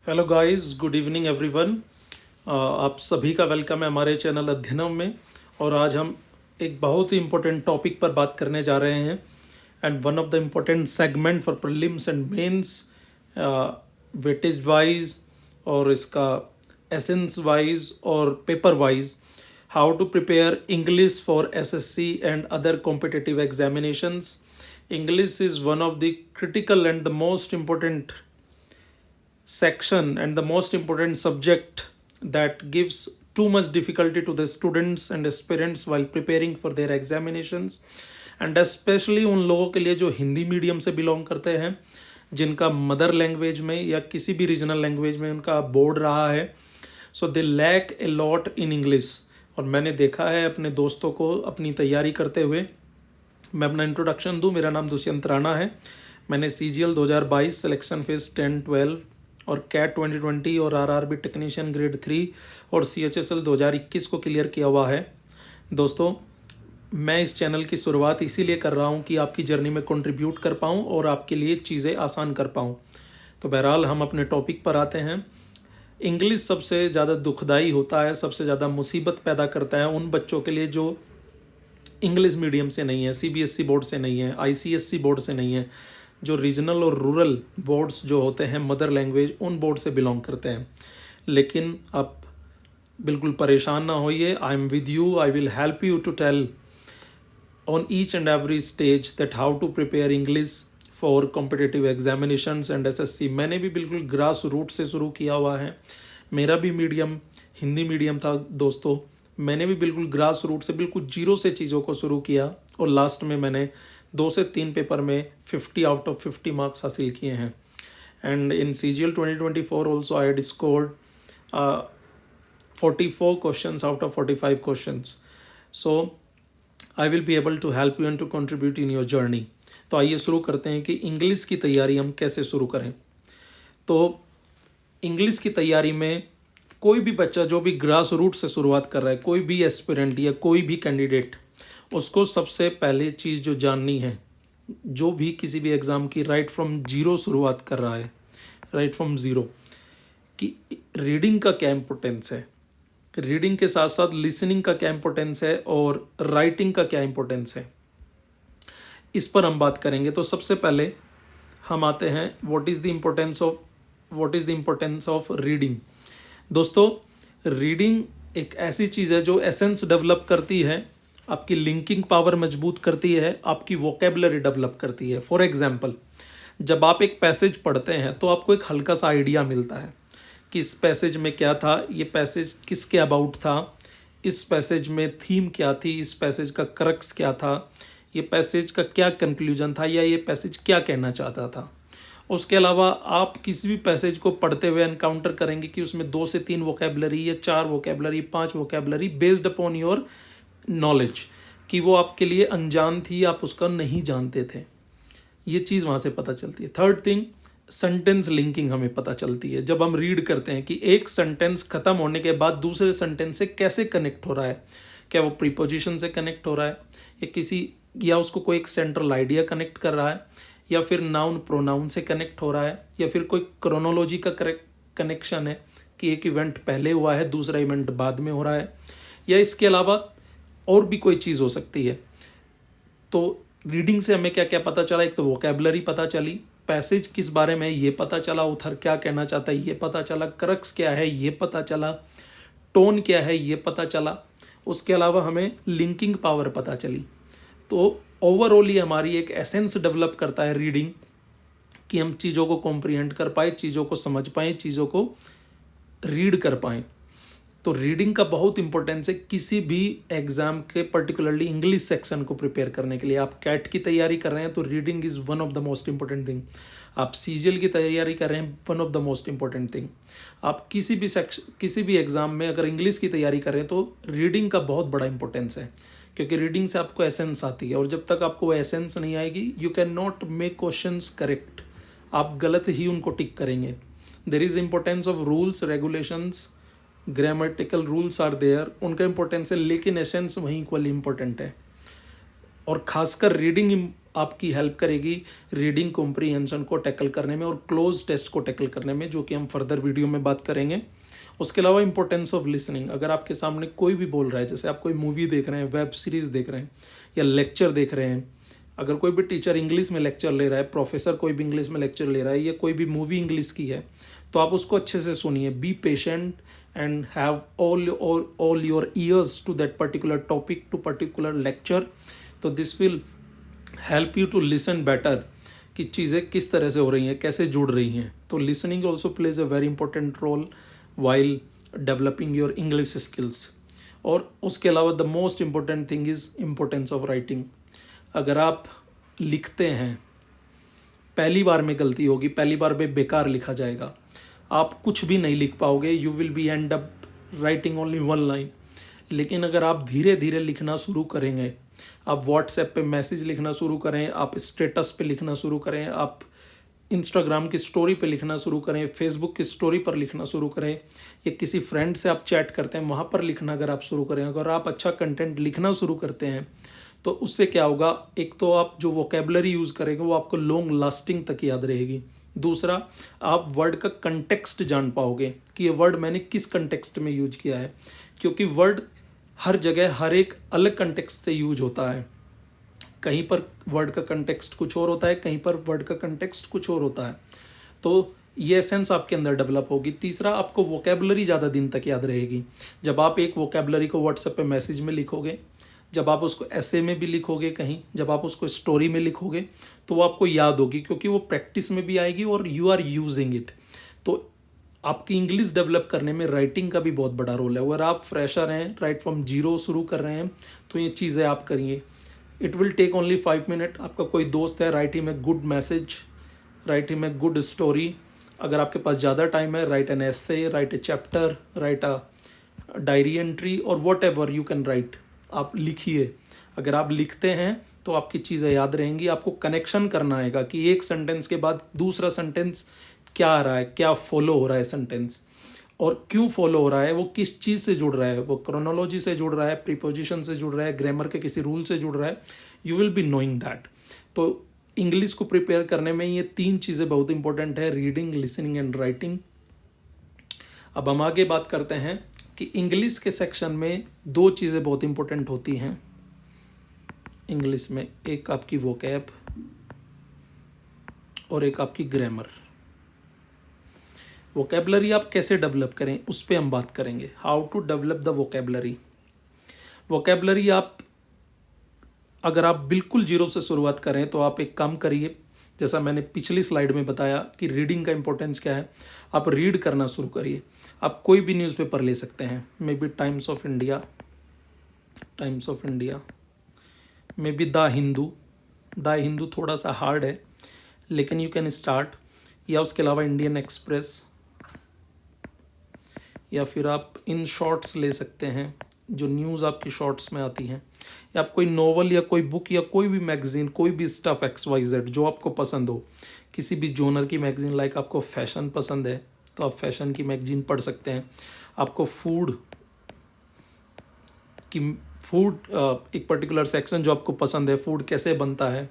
Hello guys, good evening everyone. आप सभी का वेलकम है हमारे चैनल अध्ययनम में। और आज हम एक बहुत ही इम्पोर्टेंट टॉपिक पर बात करने जा रहे हैं and one of the important segment for prelims and mains, weightage wise और इसका एसेंस वाइज और paper wise, how to prepare English for SSC and other competitive examinations. English is one of the critical and the most important section and the most important subject that gives too much difficulty to the students and aspirants while preparing for their examinations, and especially उन लोगों के लिए जो Hindi medium से belong करते हैं, जिनका mother language में या किसी भी रीजनल लैंग्वेज में उनका बोर्ड रहा है, so they lack a lot in English. और मैंने देखा है अपने दोस्तों को अपनी तैयारी करते हुए। मैं अपना इंट्रोडक्शन दूं, मेरा नाम दुष्यंत राणा है। मैंने CGL 2022 सिलेक्शन फेज 10-12 और कैट 2020 और RRB टेक्नीशियन ग्रेड 3 और CHSL 2021 को क्लियर किया हुआ है। दोस्तों, मैं इस चैनल की शुरुआत इसीलिए कर रहा हूं कि आपकी जर्नी में कंट्रीब्यूट कर पाऊं और आपके लिए चीज़ें आसान कर पाऊं। तो बहरहाल हम अपने टॉपिक पर आते हैं। इंग्लिश सबसे ज़्यादा दुखदाई होता है, सबसे ज़्यादा मुसीबत पैदा करता है उन बच्चों के लिए जो इंग्लिश मीडियम से नहीं है, CBSE बोर्ड से नहीं है, ICSE बोर्ड से नहीं है, जो रीजनल और रूरल बोर्ड्स जो होते हैं मदर लैंग्वेज, उन बोर्ड से बिलोंग करते हैं। लेकिन आप बिल्कुल परेशान ना होइए, I am with you, I will help you to tell on each and every stage that how to prepare English for competitive examinations and SSC। मैंने भी बिल्कुल ग्रास रूट से शुरू किया हुआ है। मेरा भी मीडियम हिंदी मीडियम था दोस्तों। मैंने भी बिल्कुल ग्रास रूट से, बिल्कुल जीरो से चीज़ों को शुरू किया और लास्ट में मैंने 2 से 3 पेपर में 50 आउट ऑफ 50 मार्क्स हासिल किए हैं। And in CGL 2024 also I had scored 44 questions out of 45 questions. So I will be able to help you and to contribute in your journey. तो आइए शुरू करते हैं कि इंग्लिश की तैयारी हम कैसे शुरू करें। तो इंग्लिश की तैयारी में कोई भी बच्चा जो भी ग्रास रूट से शुरुआत कर रहा है, कोई भी एस्पिरेंट या कोई भी कैंडिडेट, उसको सबसे पहले चीज़ जो जाननी है, जो भी किसी भी एग्ज़ाम की राइट फ्रॉम जीरो शुरुआत कर रहा है, राइट फ्रॉम ज़ीरो, कि रीडिंग का क्या इम्पोर्टेंस है, रीडिंग के साथ साथ लिसनिंग का क्या इम्पोर्टेंस है और राइटिंग का क्या इम्पोर्टेंस है, इस पर हम बात करेंगे। तो सबसे पहले हम आते हैं what is the importance of reading. दोस्तों, रीडिंग एक ऐसी चीज़ है जो एसेंस डेवलप करती है, आपकी लिंकिंग पावर मजबूत करती है, आपकी वोकेबलरी डेवलप करती है। फॉर एग्जांपल, जब आप एक पैसेज पढ़ते हैं तो आपको एक हल्का सा आइडिया मिलता है कि इस पैसेज में क्या था, ये पैसेज किसके अबाउट था, इस पैसेज में थीम क्या थी, इस पैसेज का क्रक्स क्या था, ये पैसेज का क्या कंक्लूजन था, या ये पैसेज क्या कहना चाहता था। उसके अलावा आप किसी भी पैसेज को पढ़ते हुए एनकाउंटर करेंगे कि उसमें 2 से 3 वोकेबलरी या 4 vocabulary, 5 vocabulary based upon your knowledge, कि वो आपके लिए अनजान थी, आप उसका नहीं जानते थे। ये चीज़ वहाँ से पता चलती है। थर्ड थिंग, सेंटेंस लिंकिंग हमें पता चलती है जब हम रीड करते हैं कि एक सेंटेंस खत्म होने के बाद दूसरे सेंटेंस से कैसे कनेक्ट हो रहा है। क्या वो प्रीपोजिशन से कनेक्ट हो रहा है या उसको कोई एक सेंट्रल आइडिया कनेक्ट कर रहा है, या फिर नाउन प्रोनाउन से कनेक्ट हो रहा है, या फिर कोई क्रोनोलॉजी का कनेक्शन है कि एक इवेंट पहले हुआ है, दूसरा इवेंट बाद में हो रहा है, या इसके अलावा और भी कोई चीज़ हो सकती है। तो रीडिंग से हमें क्या क्या पता चला? एक तो वोकेबलरी पता चली, पैसेज किस बारे में ये पता चला, ऑथर क्या कहना चाहता है ये पता चला, क्रक्स क्या है ये पता चला, टोन क्या है ये पता चला। उसके अलावा हमें लिंकिंग पावर पता चली। तो ओवरऑल ये हमारी एक एसेंस डेवलप करता है रीडिंग, कि हम चीज़ों को कॉम्प्रीहेंड कर पाए, चीज़ों को समझ पाएँ, चीज़ों को रीड कर पाएँ। तो रीडिंग का बहुत इंपॉर्टेंस है किसी भी एग्जाम के, पर्टिकुलरली इंग्लिश सेक्शन को प्रिपेयर करने के लिए। आप कैट की तैयारी कर रहे हैं तो reading is one of the most important thing. आप CGL की तैयारी कर रहे हैं, one of the most important thing. आप किसी भी एग्जाम में अगर इंग्लिश की तैयारी कर रहे हैं तो रीडिंग का बहुत बड़ा इंपॉर्टेंस है, क्योंकि रीडिंग से आपको एसेंस आती है, और जब तक आपको वो एसेंस नहीं आएगी you can not make questions correct, आप गलत ही उनको टिक करेंगे। There is importance of rules, regulations, grammatical rules are there, उनका इंपॉर्टेंस है, लेकिन एसेंस वहीं इक्वली इंपॉर्टेंट है। और खासकर रीडिंग आपकी हेल्प करेगी रीडिंग कॉम्प्रीहेंशन को टैकल करने में और क्लोज टेस्ट को टैकल करने में, जो कि हम फर्दर वीडियो में बात करेंगे। उसके अलावा इंपॉर्टेंस ऑफ लिसनिंग, अगर आपके सामने कोई भी बोल रहा है, जैसे आप कोई मूवी देख रहे हैं, वेब सीरीज़ देख रहे हैं या लेक्चर देख रहे हैं, अगर कोई भी टीचर इंग्लिश में लेक्चर ले रहा है, प्रोफेसर कोई भी इंग्लिश में लेक्चर ले रहा है, या कोई भी मूवी इंग्लिश की है, तो आप उसको अच्छे से सुनिए। Be patient and have all your ears to that particular topic, to particular lecture. तो this will help you to listen better कि चीज़ें किस तरह से हो रही हैं, कैसे जुड़ रही हैं। तो listening also plays a very important role while developing your English skills. और उसके अलावा the most important thing is importance of writing. अगर आप लिखते हैं, पहली बार में गलती होगी, पहली बार में बेकार लिखा जाएगा, आप कुछ भी नहीं लिख पाओगे, you will B and up writing only one line. लेकिन अगर आप धीरे धीरे लिखना शुरू करेंगे, आप व्हाट्सएप पे मैसेज लिखना शुरू करें, आप स्टेटस पे लिखना शुरू करें, आप इंस्टाग्राम की स्टोरी पे लिखना शुरू करें, फेसबुक की स्टोरी पर लिखना शुरू करें, या किसी फ्रेंड से आप चैट करते हैं वहाँ पर लिखना अगर आप शुरू करें, अगर आप अच्छा कंटेंट लिखना शुरू करते हैं, तो उससे क्या होगा, एक तो आप जो वोकेबलरी यूज़ करेंगे वो आपको लॉन्ग लास्टिंग तक याद रहेगी। दूसरा, आप वर्ड का कंटेक्स्ट जान पाओगे कि ये वर्ड मैंने किस कंटेक्स्ट में यूज किया है, क्योंकि वर्ड हर जगह हर एक अलग कंटेक्स्ट से यूज होता है। कहीं पर वर्ड का कंटेक्स्ट कुछ और होता है, कहीं पर वर्ड का कंटेक्स्ट कुछ और होता है। तो ये सेंस आपके अंदर डेवलप होगी। तीसरा, आपको वोकेबलरी ज़्यादा दिन तक याद रहेगी। जब आप एक वोकेबलरी को व्हाट्सएप पे मैसेज में लिखोगे, जब आप उसको ऐसे में भी लिखोगे कहीं, जब आप उसको स्टोरी में लिखोगे, तो वो आपको याद होगी, क्योंकि वो प्रैक्टिस में भी आएगी और यू आर यूजिंग इट। तो आपकी इंग्लिश डेवलप करने में राइटिंग का भी बहुत बड़ा रोल है। अगर आप फ्रेशर हैं, राइट फ्रॉम जीरो शुरू कर रहे हैं, तो ये चीज़ें आप करिए। It will take only 5 minute. आपका कोई दोस्त है, write him a good message, write him a good story. अगर आपके पास ज़्यादा टाइम है, write an essay, write a chapter, write a diary entry और whatever you can write. आप लिखिए। अगर आप लिखते हैं तो आपकी चीज़ें याद रहेंगी। आपको कनेक्शन करना आएगा कि एक सेंटेंस के बाद दूसरा सेंटेंस क्या आ रहा है, क्या फॉलो हो रहा है सेंटेंस, और क्यों फॉलो हो रहा है, वो किस चीज़ से जुड़ रहा है, वो क्रोनोलॉजी से जुड़ रहा है, प्रीपोजिशन से जुड़ रहा है, ग्रामर के किसी रूल से जुड़ रहा है। You will be knowing that. तो इंग्लिश को प्रिपेयर करने में ये 3 चीज़ें बहुत इंपॉर्टेंट है, रीडिंग, लिसनिंग एंड राइटिंग। अब हम आगे बात करते हैं कि इंग्लिश के सेक्शन में 2 चीज़ें बहुत इंपॉर्टेंट होती हैं इंग्लिश में। एक आपकी वोकैब और एक आपकी ग्रामर। वोकेबलरी आप कैसे डेवलप करें, उस पर हम बात करेंगे। How to develop the vocabulary. Vocabulary आप अगर आप बिल्कुल जीरो से शुरुआत करें तो आप एक काम करिए, जैसा मैंने पिछली स्लाइड में बताया कि रीडिंग का इंपॉर्टेंस क्या है। आप रीड करना शुरू करिए। आप कोई भी न्यूज़पेपर ले सकते हैं, may be times of India, may be the Hindu थोड़ा सा हार्ड है, लेकिन यू कैन स्टार्ट। या उसके अलावा इंडियन एक्सप्रेस, या फिर आप इन शॉर्ट्स ले सकते हैं, जो न्यूज़ आपकी शॉर्ट्स में आती हैं, या आप कोई नॉवल या कोई बुक या कोई भी मैगज़ीन, कोई भी स्टफ XYZ जो आपको पसंद हो, किसी भी जोनर की मैगज़ीन। लाइक आपको फैशन पसंद है तो आप फैशन की मैगज़ीन पढ़ सकते हैं। आपको फूड एक पर्टिकुलर सेक्शन जो आपको पसंद है, फूड कैसे बनता है,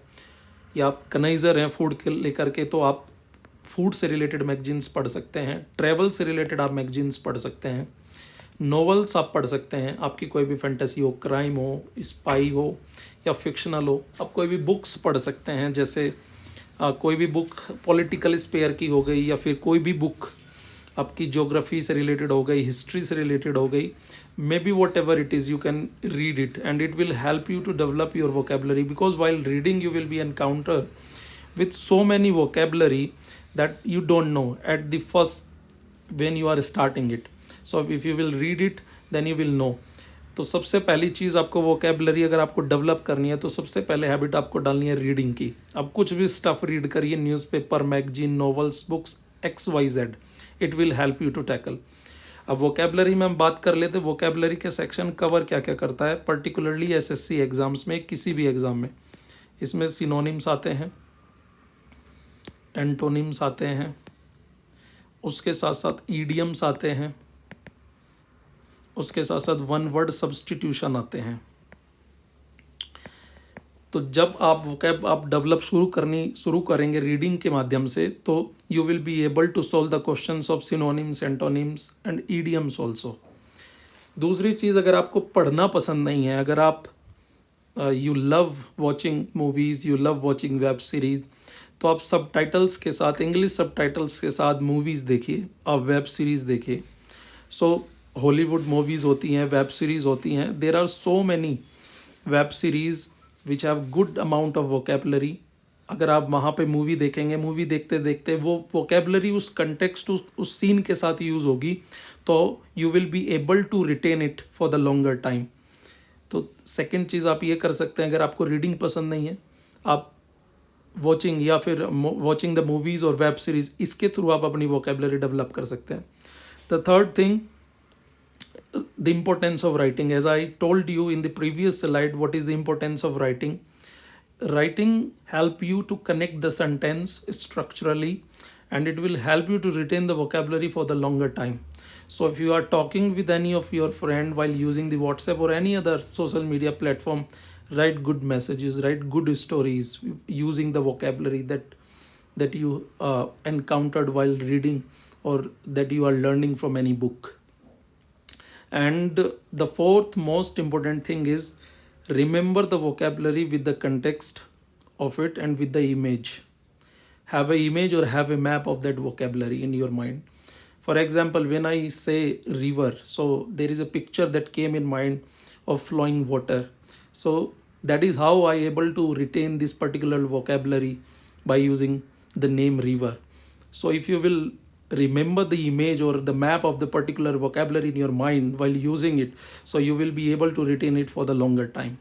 या आप कनाइज़र हैं फूड के लेकर के, तो आप फूड से रिलेटेड मैगजीन्स पढ़ सकते हैं। ट्रैवल से रिलेटेड आप मैगजीन्स पढ़ सकते हैं। नॉवेल्स आप पढ़ सकते हैं, आपकी कोई भी फैंटेसी हो, क्राइम हो, स्पाई हो या फिक्शनल हो। आप कोई भी बुक्स पढ़ सकते हैं, जैसे कोई भी बुक पॉलिटिकल स्पेयर की हो गई, या फिर कोई भी बुक आपकी ज्योग्राफी से रिलेटेड हो गई, हिस्ट्री से रिलेटेड हो गई। Maybe whatever it is, you can read it and it will help you to develop your vocabulary, because while reading you will be encounter with so many vocabulary that you don't know at the first when you are starting it. So if you will read it then you will know. तो सबसे पहली चीज़ आपको vocabulary अगर आपको develop करनी है तो सबसे पहले हैबिट आपको डालनी है रीडिंग की। आप कुछ भी स्टफ रीड करिए, newspaper, magazine, novels, books XYZ, it will help you to tackle. अब वोकेबलरी में हम बात कर लेते हैं, वोकेबलरी के सेक्शन कवर क्या क्या करता है, पर्टिकुलरली SSC एग्ज़ाम्स में, किसी भी एग्ज़ाम में। इसमें सिनोनिम्स आते हैं, एंटोनिम्स आते हैं, उसके साथ साथ ईडियम्स आते हैं, उसके साथ साथ वन वर्ड सब्स्टिट्यूशन आते हैं। तो जब आप वोकैब आप डेवलप शुरू करेंगे रीडिंग के माध्यम से, तो you will be able to solve the questions of synonyms, antonyms and idioms also. दूसरी चीज़, अगर आपको पढ़ना पसंद नहीं है, अगर आप you love watching movies, you love watching web series, तो आप सब टाइटल्स के साथ, इंग्लिश सब टाइटल्स के साथ मूवीज़ देखिए, आप वेब सीरीज़ देखिए। सो हॉलीवुड मूवीज़ होती हैं, वेब सीरीज़ होती हैं, there are so many web series which have good amount of vocabulary. अगर आप वहाँ पे मूवी देखेंगे, मूवी देखते देखते वो वोकेबलरी उस कंटेक्स्ट, उस सीन के साथ यूज़ होगी, तो you will be able to retain it for the longer time. तो सेकंड चीज़ आप ये कर सकते हैं, अगर आपको रीडिंग पसंद नहीं है, आप वॉचिंग या फिर वॉचिंग द मूवीज़ और वेब सीरीज़, इसके थ्रू आप अपनी वोकेबलरी डेवलप कर सकते हैं। The third thing, the importance of writing. As I told you in the previous slide, what is the importance of writing? Writing help you to connect the sentence structurally, and it will help you to retain the vocabulary for the longer time. So if you are talking with any of your friend while using the WhatsApp or any other social media platform, write good messages, write good stories using the vocabulary that you encountered while reading or that you are learning from any book. And the fourth most important thing is, remember the vocabulary with the context of it and with the image. Have an image or have a map of that vocabulary in your mind. For example, when I say river, so there is a picture that came in mind of flowing water. So that is how I able to retain this particular vocabulary by using the name river. So if you will remember the image or the map of the particular vocabulary in your mind while using it, so you will be able to retain it for the longer time.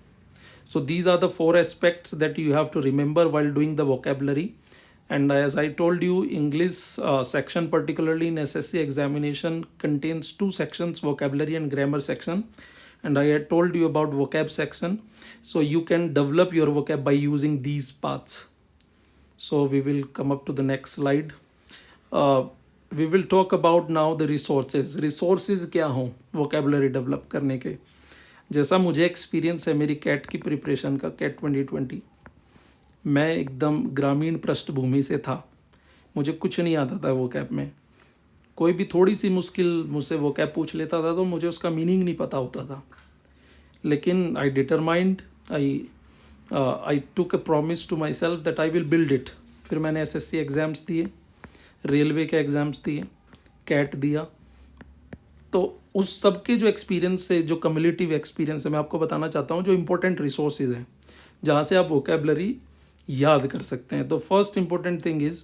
So these are the four aspects that you have to remember while doing the vocabulary. And as I told you, English section, particularly in SSC examination, contains two sections, vocabulary and grammar section. And I had told you about vocab section. So you can develop your vocab by using these paths. So we will come up to the next slide. We will talk about now the resources. Resources क्या हों vocabulary develop करने के। जैसा मुझे experience है मेरी cat की preparation का, कैट 2020, मैं एकदम ग्रामीण पृष्ठभूमि से था, मुझे कुछ नहीं आता था वो कैब में। कोई भी थोड़ी सी मुश्किल मुझसे वो कैब पूछ लेता था तो मुझे उसका मीनिंग नहीं पता होता था, लेकिन I determined, I took a promise to myself that I will build it. फिर मैंने एसएससी एग्ज़ाम्स दिए, रेलवे के एग्ज़ाम्स दिए, कैट दिया। तो उस सब के जो एक्सपीरियंस है, जो कम्युलेटिव एक्सपीरियंस है, मैं आपको बताना चाहता हूँ जो इंपॉर्टेंट रिसोर्सेज हैं जहाँ से आप वोकेबलरी याद कर सकते हैं। तो फर्स्ट इंपॉर्टेंट थिंग इज़,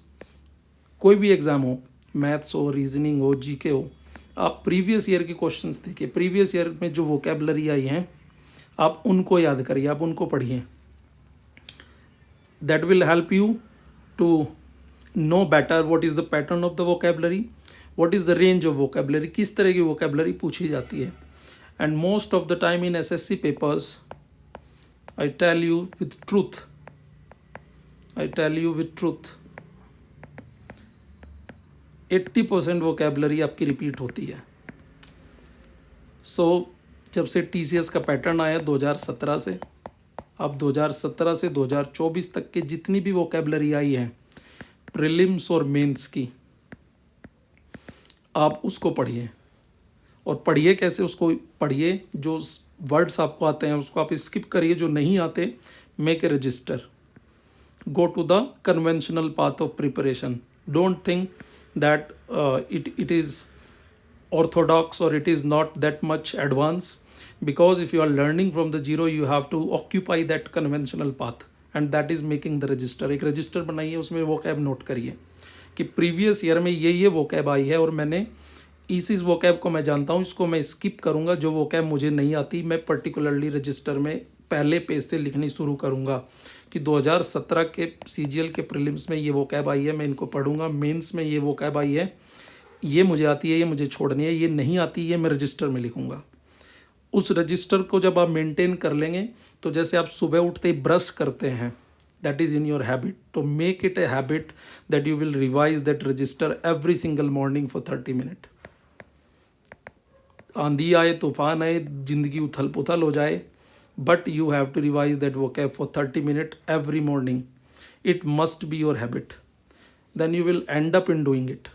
कोई भी एग्ज़ाम हो, मैथ्स हो, रीजनिंग हो, जीके हो, आप प्रीवियस ईयर के क्वेश्चंस देखिए, प्रीवियस ईयर में जो वोकेबलरी आई हैं आप उनको याद करिए, आप उनको पढ़िए। That will help you to know better what is the pattern of the vocabulary, what is the range of vocabulary, किस तरह की वोकेबलरी पूछी जाती है। And most of the time in SSC papers, I tell you with truth, 80% vocabulary आपकी repeat होती है। जब से टीसीएस का पैटर्न आया 2017 से, अब 2017 से 2024 तक के जितनी भी वोकेबलरी आई है प्रीलिम्स और मेंस की, आप उसको पढ़िए। और पढ़िए कैसे, उसको पढ़िए, जो वर्ड्स आपको आते हैं उसको आप स्किप करिए, जो नहीं आते make a register, go to the conventional path of preparation. Don't think that it is orthodox or it is not that much advanced, because if you are learning from the zero you have to occupy that conventional path, and that is making the register. एक register बनाइए, उसमें vocab note करिए कि previous year में ये vocab आई है और मैंने इस वोकैब को मैं जानता हूँ, इसको मैं स्किप करूँगा, जो वोकैब मुझे नहीं आती मैं पर्टिकुलरली रजिस्टर में पहले पेज से लिखनी शुरू करूँगा कि 2017 के सीजीएल के प्रीलिम्स में ये वोकैब आई है, मैं इनको पढ़ूंगा, मेंस में ये वोकैब आई है, ये मुझे आती है, ये मुझे छोड़नी है, ये नहीं आती, ये मैं रजिस्टर में लिखूंगा। उस रजिस्टर को जब आप मेंटेन कर लेंगे, तो जैसे आप सुबह उठते ही ब्रश करते हैं, that is in your habit, तो make it a habit that you will revise that register every single morning for 30 minute. आंधी आए, तूफान आए, जिंदगी उथल पुथल हो जाए, but you have to revise that vocab for 30 minutes every morning. It must be your habit. Then you will end up in doing it.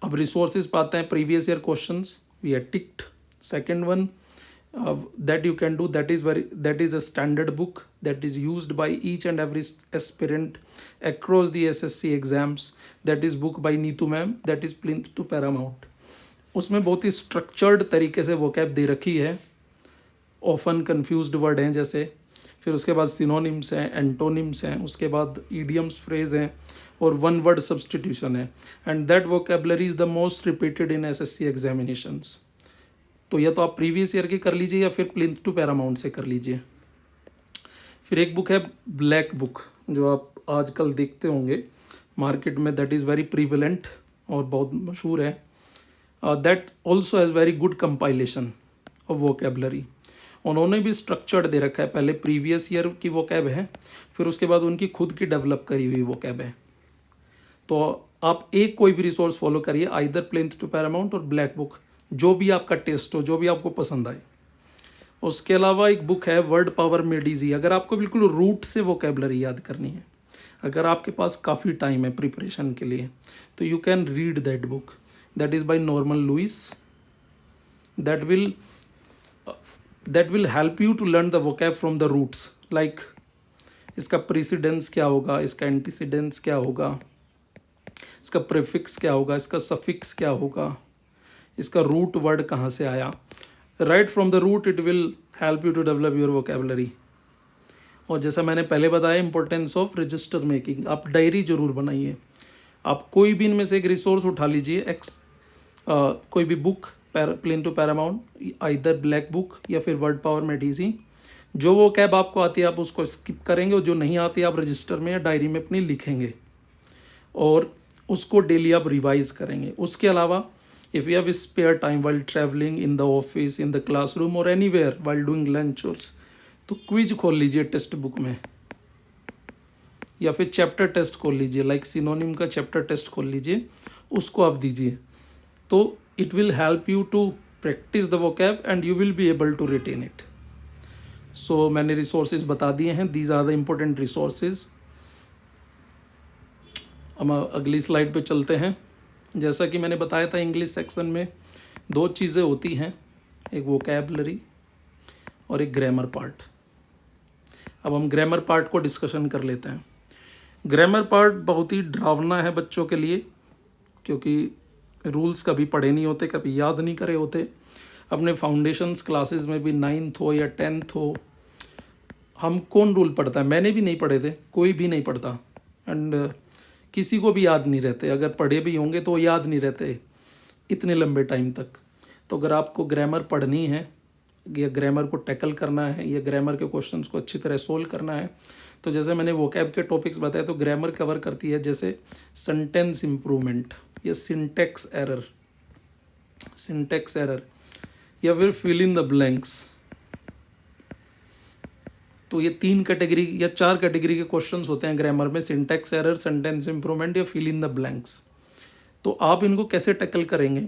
अब रिसोर्सेज पाते हैं, previous year questions we are ticked. Second one that you can do, that is a standard book that is used by each and every aspirant across the SSC exams. That is book by Neetu ma'am, that is Plinth to Paramount. उसमें बहुत ही structured तरीके से vocab दे रखी है. Often confused word हैं जैसे, फिर उसके बाद सिनोनिम्स हैं, एंटोनिम्स हैं, उसके बाद ईडियम्स फ्रेज हैं, और वन वर्ड सब्सटीट्यूशन है. And that vocabulary is the most repeated in SSC examinations. तो या तो आप प्रीवियस ईयर की कर लीजिए या फिर प्लिंथ टू पैरामाउंट से कर लीजिए. फिर एक बुक है ब्लैक बुक, जो आप आजकल देखते होंगे मार्केट में, दैट इज़ वेरी प्रीवलेंट और बहुत मशहूर है. That also has very good compilation of vocabulary. उन्होंने भी स्ट्रक्चर्ड दे रखा है, पहले प्रीवियस ईयर की वोकैब है, फिर उसके बाद उनकी खुद की डेवलप करी हुई वोकैब है. तो आप एक कोई भी रिसोर्स फॉलो करिए, आइदर प्लिंथ टू पैरामाउंट और ब्लैक बुक, जो भी आपका टेस्ट हो, जो भी आपको पसंद आए. उसके अलावा एक बुक है वर्ड पावर मेड इजी. अगर आपको बिल्कुल रूट से वोकेबलरी याद करनी है, अगर आपके पास काफ़ी टाइम है प्रिपरेशन के लिए, तो you can read that book. That is by Norman Lewis. that will help you to learn the vocab from the roots, like इसका प्रीसिडेंस क्या होगा, इसका एंटीसीडेंस क्या होगा, इसका प्रीफिक्स क्या होगा, इसका सफिक्स क्या होगा, इसका रूट वर्ड कहाँ से आया. Right from the root it will help you to develop your vocabulary. और जैसा मैंने पहले बताया, इंपॉर्टेंस ऑफ रजिस्टर मेकिंग. आप डायरी जरूर बनाइए. आप कोई भी इनमें से एक रिसोर्स उठा लीजिए, कोई भी book, Plinth to Paramount, either Black Book या फिर वर्ड पावर मेड इजी. जो वो कैब आपको आती है आप उसको स्किप करेंगे, और जो नहीं आती आप रजिस्टर में या डायरी में अपनी लिखेंगे, और उसको डेली आप रिवाइज करेंगे. उसके अलावा if you have spare time while travelling, in the office, in the classroom और एनीवेयर वाइल डूइंग लंच, तो क्विज खोल लीजिए टेक्स्ट बुक में, या फिर चैप्टर टेस्ट खोल लीजिए, लाइक सिनोनिम का चैप्टर टेस्ट खोल लीजिए, उसको आप दीजिए. तो it will help you to practice the vocab and you will be able to retain it. So मैंने resources बता दिए हैं. These are the important resources. हम अगली स्लाइड पे चलते हैं. जैसा कि मैंने बताया था, इंग्लिश सेक्शन में दो चीज़ें होती हैं, एक वोकेबलरी और एक ग्रामर पार्ट. अब हम ग्रामर पार्ट को डिस्कशन कर लेते हैं. ग्रामर पार्ट बहुत ही डरावना है बच्चों के लिए, क्योंकि रूल्स कभी पढ़े नहीं होते, कभी याद नहीं करे होते. अपने फाउंडेशंस क्लासेस में भी 9th हो या 10th हो, हम कौन रूल पढ़ता है? मैंने भी नहीं पढ़े थे, कोई भी नहीं पढ़ता, एंड किसी को भी याद नहीं रहते. अगर पढ़े भी होंगे तो याद नहीं रहते इतने लंबे टाइम तक. तो अगर आपको ग्रामर पढ़नी है, या ग्रामर को टैकल करना है, या ग्रामर के क्वेश्चंस को अच्छी तरह सोल्व करना है, तो जैसे मैंने वोकैब के टॉपिक्स बताए, तो ग्रामर कवर करती है जैसे सेंटेंस इम्प्रूवमेंट, या सिंटेक्स एरर, या फिर फिल इन द ब्लैंक्स. तो ये 3 कैटेगरी या 4 कैटेगरी के क्वेश्चंस होते हैं ग्रामर में, सिंटेक्स एरर, सेंटेंस इम्प्रूवमेंट या फिल इन द ब्लैंक्स. तो आप इनको कैसे टैकल करेंगे?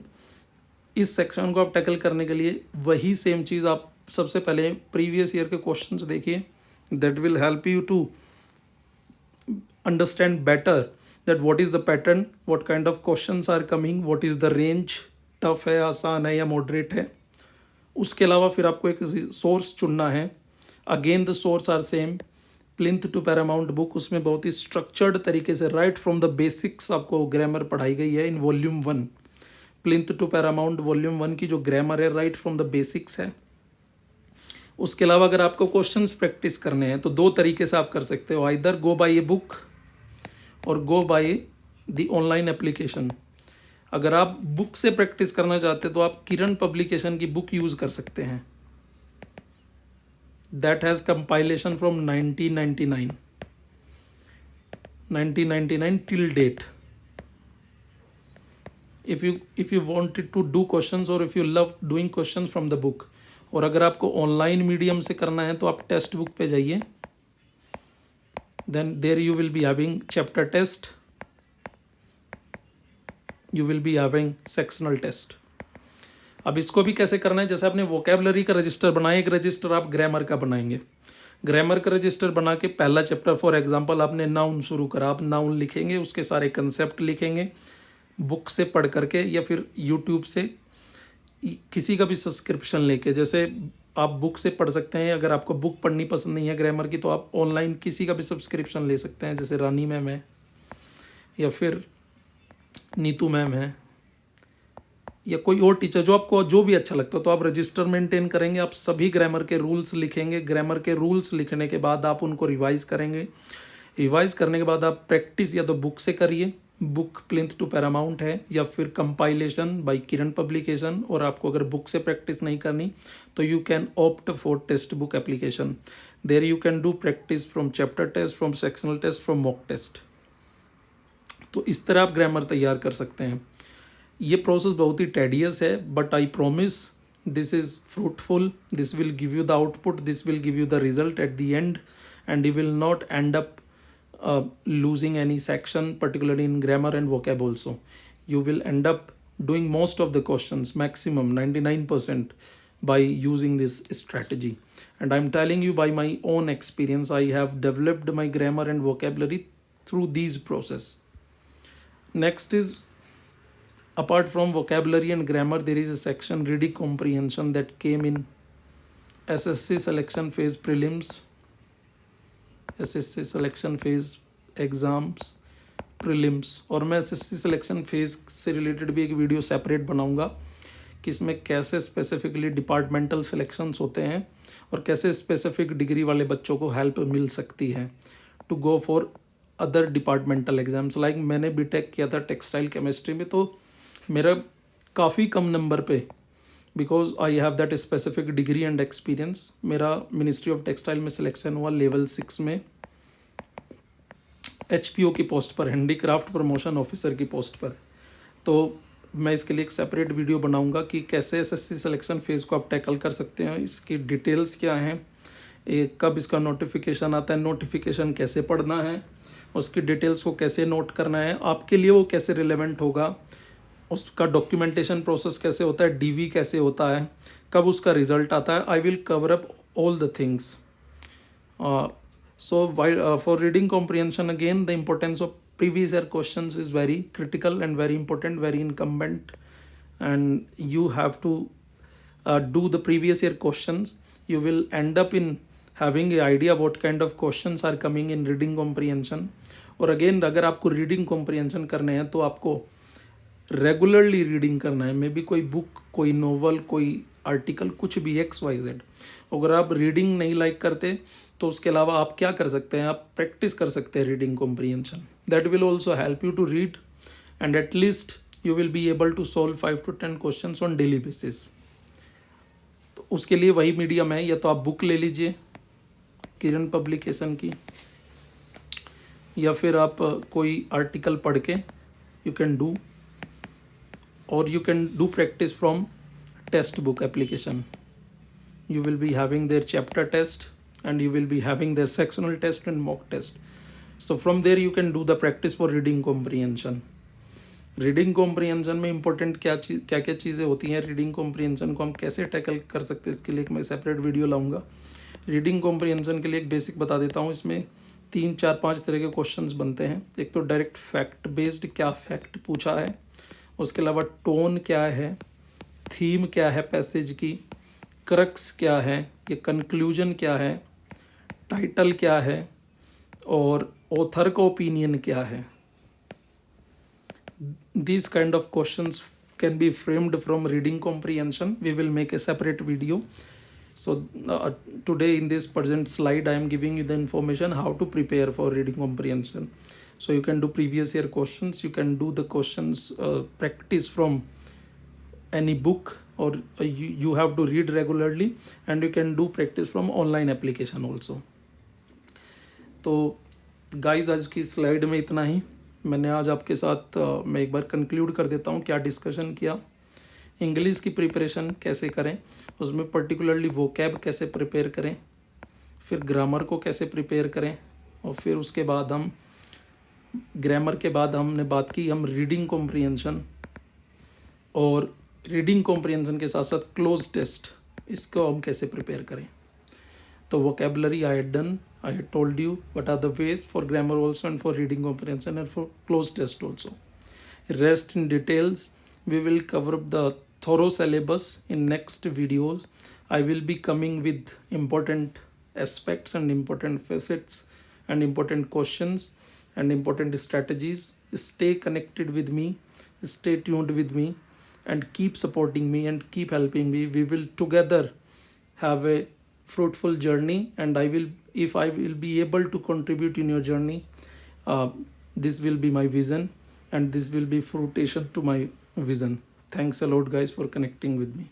इस सेक्शन को आप टैकल करने के लिए वही सेम चीज़ आप सबसे पहले प्रीवियस ईयर के क्वेश्चंस देखिए. That will help you to understand better that what is the pattern, what kind of questions are coming, what is the range, tough है, आसान है या मॉडरेट है. उसके अलावा फिर आपको एक सोर्स चुनना है. Again the source are same, Plinth to Paramount book. उसमें बहुत ही स्ट्रक्चर्ड तरीके से राइट फ्रॉम द बेसिक्स आपको ग्रामर पढ़ाई गई है in volume 1. Plinth to Paramount volume 1 की जो ग्रामर है राइट फ्रॉम द बेसिक्स है. उसके अलावा अगर आपको क्वेश्चंस प्रैक्टिस करने हैं तो 2 तरीके से आप कर सकते हो, either go by a book और go by the online application. अगर आप बुक से प्रैक्टिस करना चाहते हैं तो आप किरण पब्लिकेशन की बुक यूज़ कर सकते हैं. That has compilation from 1999 till date. if you wanted to do questions or if you love doing questions from the book. और अगर आपको ऑनलाइन मीडियम से करना है तो आप टेक्स्ट बुक पे जाइए. then there you will be having chapter test, you will be having sectional test. अब इसको भी कैसे करना है, जैसे आपने वोकेबलरी का रजिस्टर बनाया, एक रजिस्टर आप ग्रामर का बनाएंगे। ग्रामर का रजिस्टर बना के पहला चैप्टर फॉर एग्जांपल आपने नाउन शुरू करा, आप नाउन लिखेंगे, उसके सारे कंसेप्ट लिखेंगे बुक से पढ़ करके या फिर यूट्यूब से किसी का भी सब्सक्रिप्शन लेके। जैसे आप बुक से पढ़ सकते हैं, अगर आपको बुक पढ़नी पसंद नहीं है ग्रामर की तो आप ऑनलाइन किसी का भी सब्सक्रिप्शन ले सकते हैं, जैसे रानी मैम है या फिर नीतू मैम है या कोई और टीचर जो आपको जो भी अच्छा लगता है। तो आप रजिस्टर मेंटेन करेंगे, आप सभी ग्रामर के रूल्स लिखेंगे। ग्रामर के रूल्स लिखने के बाद आप उनको रिवाइज करेंगे। रिवाइज करने के बाद आप प्रैक्टिस या तो बुक से करिए, बुक प्लिंथ टू पैरामाउंट है, या फिर कंपाइलेशन बाय किरण पब्लिकेशन। और आपको अगर बुक से प्रैक्टिस नहीं करनी तो you can opt for text book application. There you can do practice from chapter test, from sectional test, from mock test. तो इस तरह आप ग्रामर तैयार कर सकते हैं। ये प्रोसेस बहुत ही टेडियस है, but I promise this is fruitful, this will give you the output, this will give you the result at the end, and you will not and up losing any section, particularly in grammar and vocab also. You will end up doing most of the questions, maximum 99%, by using this strategy. And I'm telling you by my own experience, I have developed my grammar and vocabulary through these process. Next is, apart from vocabulary and grammar, there is a section reading comprehension that came in SSC selection phase prelims, SSC selection phase exams prelims. और मैं SSC selection phase से related भी एक video separate बनाऊंगा कि इसमें कैसे specifically departmental selections होते हैं और कैसे स्पेसिफिक डिग्री वाले बच्चों को हेल्प मिल सकती है to go for other departmental exams. Like मैंने बीटेक किया था टेक्सटाइल केमिस्ट्री में, तो मेरा काफ़ी कम नंबर पे, because I have that specific degree and experience, मेरा मिनिस्ट्री ऑफ टेक्सटाइल में सिलेक्शन हुआ लेवल 6 में HPO की पोस्ट पर, हैंडीक्राफ्ट प्रमोशन ऑफिसर की पोस्ट पर। तो मैं इसके लिए एक सेपरेट वीडियो बनाऊंगा कि कैसे SSC सिलेक्शन फेज को आप टैकल कर सकते हैं, इसकी डिटेल्स क्या हैं, कब इसका नोटिफिकेशन आता है, नोटिफिकेशन कैसे पढ़ना है, उसकी डिटेल्स को कैसे नोट करना है, आपके लिए वो कैसे रिलेवेंट होगा, उसका डॉक्यूमेंटेशन प्रोसेस कैसे होता है, DV कैसे होता है, कब उसका रिजल्ट आता है। I will cover up all the things. So for reading comprehension again the importance of previous year questions is very critical and very important, very incumbent, and you have to do the previous year questions. You will end up in having a idea what kind of questions are coming in reading comprehension. और again अगर आपको reading comprehension करने हैं तो आपको regularly reading करना है, may be कोई बुक, कोई नोवेल, कोई आर्टिकल, कुछ भी XYZ। अगर आप रीडिंग नहीं लाइक करते तो उसके अलावा आप क्या कर सकते हैं, आप प्रैक्टिस कर सकते हैं reading comprehension. That will also help you to read and at least you will be able to solve 5 to 10 questions on daily basis. तो उसके लिए वही मीडियम है, या तो आप बुक ले लीजिए किरण पब्लिकेशन की, या फिर आप कोई आर्टिकल पढ़ के you can do, or you can do practice from test book application. You will be having their chapter test and you will be having their sectional test and mock test. So from there you can do the practice for reading comprehension. Reading comprehension में important क्या क्या चीज़ें होती हैं, reading comprehension को हम कैसे tackle कर सकते हैं, इसके लिए मैं सेपरेट वीडियो लाऊंगा। रीडिंग कॉम्प्रिहेंशन के लिए एक बेसिक बता देता हूँ, इसमें 3, 4, 5 तरह के क्वेश्चंस बनते हैं। एक तो डायरेक्ट फैक्ट बेस्ड, क्या फैक्ट पूछा है, उसके अलावा टोन क्या है, थीम क्या है पैसेज की, क्रक्स क्या है, ये कंक्लूजन क्या है, टाइटल क्या है, और ऑथर का ओपिनियन क्या है। These kind of questions can be framed from reading comprehension. We will make a separate video. So today in this present slide I am giving you the information how to prepare for reading comprehension. So you can do previous year questions, you can do the questions practice from any book, or you have to read regularly, and you can do practice from online application also. तो guys आज की slide में इतना ही। मैंने आज आपके साथ मैं एक बार कंक्लूड कर देता हूँ क्या डिस्कशन किया। इंग्लिश की प्रिपरेशन कैसे करें, उसमें पर्टिकुलरली वोकैब कैसे प्रिपेयर करें, फिर ग्रामर को कैसे प्रिपेयर करें, और फिर उसके बाद हम ग्रामर के बाद हमने बात की हम रीडिंग कॉम्प्रिहेंशन और रीडिंग कॉम्प्रिहेंशन के साथ साथ क्लोज टेस्ट, इसको हम कैसे प्रिपेयर करें। तो vocabulary I had done, I had told you what are the ways for grammar also and for reading comprehension and for close test also. Rest in details, we will cover up the thorough syllabus in next videos. I will be coming with important aspects and important facets and important questions and important strategies. Stay connected with me, stay tuned with me, and keep supporting me and keep helping me. We will together have a fruitful journey, and I will, if I will be able to contribute in your journey, uh, this will be my vision and this will be fruition to my vision. Thanks a lot guys for connecting with me.